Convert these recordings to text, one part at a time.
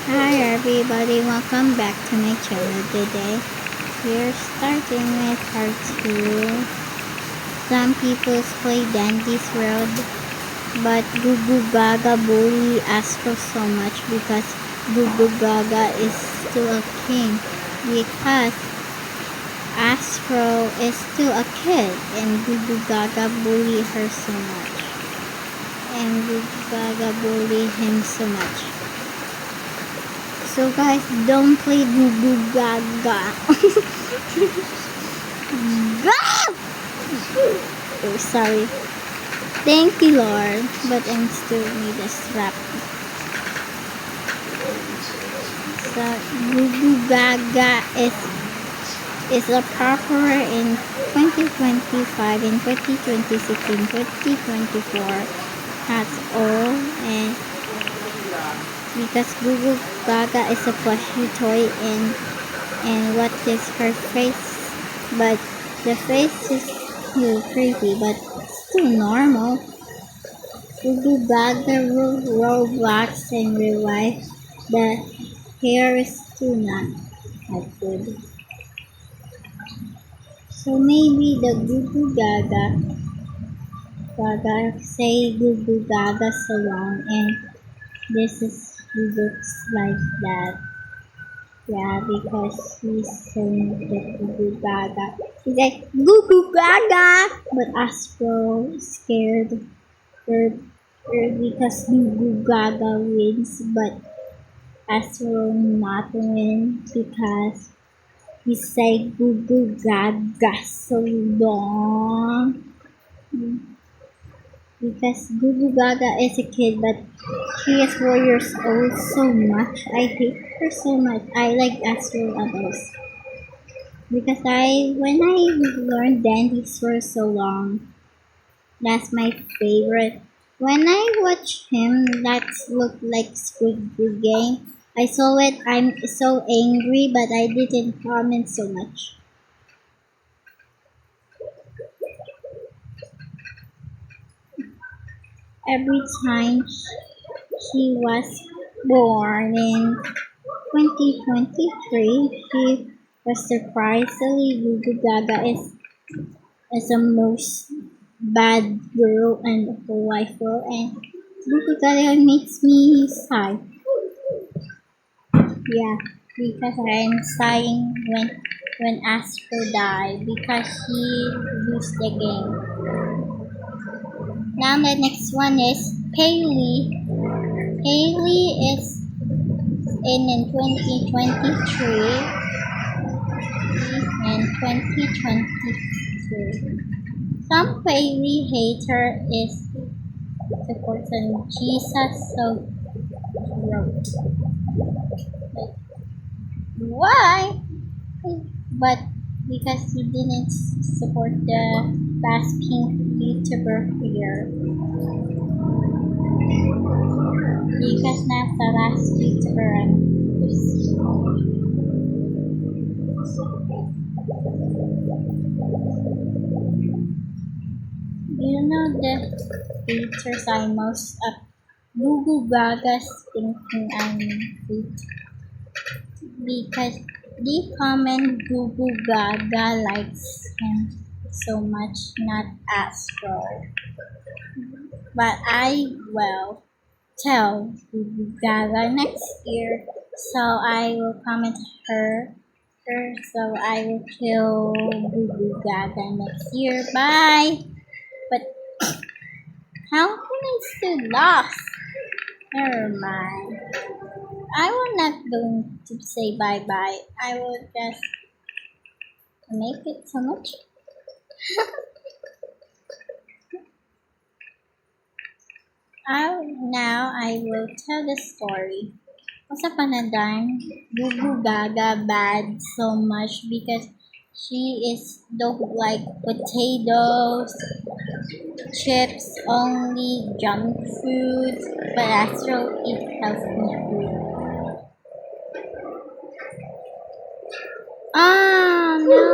Hi everybody, welcome back to my channel today. We're starting with part 2. Some people play Dandy's World, but Gugu Gaga bully Astro so much because Gugu Gaga is still a king, because Astro is still a kid and Gugu Gaga bully her so much. And Gugu Gaga bully him so much. So guys, don't play Gugu Gaga. Oh, sorry. Thank you, Lord, but I'm still need a strap. So Gugu Gaga is a popular in 2025, in 2026, in 2024. That's all, and because Gugu Gaga is a plushy toy and what is her face, but the face is still creepy, but still normal. Gugu Gaga will Roblox and revive. The hair is still not that good. So maybe the Gugu Gaga say Gugu Gaga so long, and this is he looks like that. Yeah, because he's saying that Gugu Gaga. He's like, Gugu Gaga! But Astro is scared because Gugu Gaga wins, but Astro not win because he said Gugu Gaga so long. Because Gugu Gaga is a kid, but she is 4 years old so much. I hate her so much. I like Astro Others. Because when I learned Dandy's for so long, that's my favorite. When I watch him, that look like Squid Game. I saw it, I'm so angry, but I didn't comment so much. Every time she was born in 2023, she was surprisingly Gugu Gaga is the most bad girl and wife girl, and Gugu Gaga makes me sigh. Yeah, because I'm sighing when Astro died because he lose the game. Now the next one is Paley. Paley is in 2023 and 2022. Some Paley hater is supporting Jesus so gross. Like, why? But because he didn't support the last pink YouTuber here. Because nasa last YouTuber you know the haters I most of Gugu Gaga's thinking I'm hate because they comment Gugu Gaga likes him so much, not Astro. But I will tell Gugu Gaga next year, so I will comment her so I will kill Gugu Gaga next year. Bye! But how can I still lost? Never mind. I will not going to say bye bye. I will just make it so much. Now I will tell the story. Once upon a time, Gugu Gaga bad so much because she is don't like potatoes, chips, only junk food, but Astro eat healthy food. Ah no!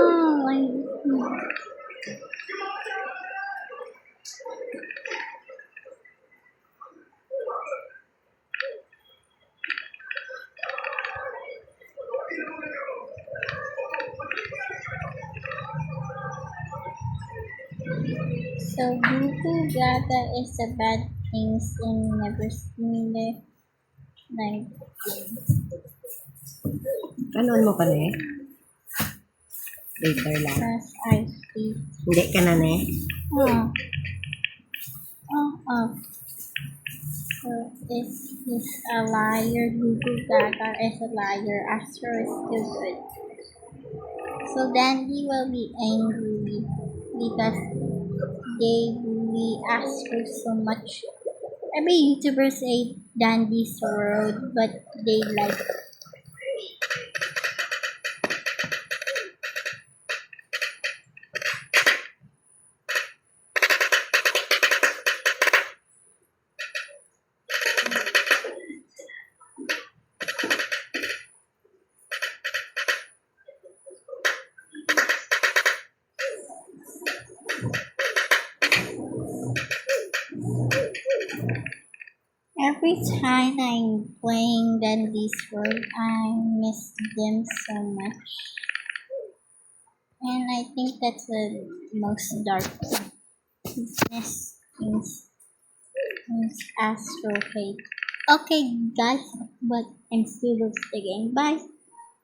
So Goo Gaga is the bad things in never seen it. Like, Kanon mo ka ne? Later lang. as I speak. Hindi ka na ne? Oh. Oh. So if he's a liar, Goo Gaga is a liar. Astro is still good. So Dandy will be angry because they bully Astro so much. Every YouTuber say Dandy's world, but they like. Every time I'm playing Dandy's World, I miss them so much. And I think that's the most dark business things Astro hate. Okay, guys, but I'm still losing the game. Bye.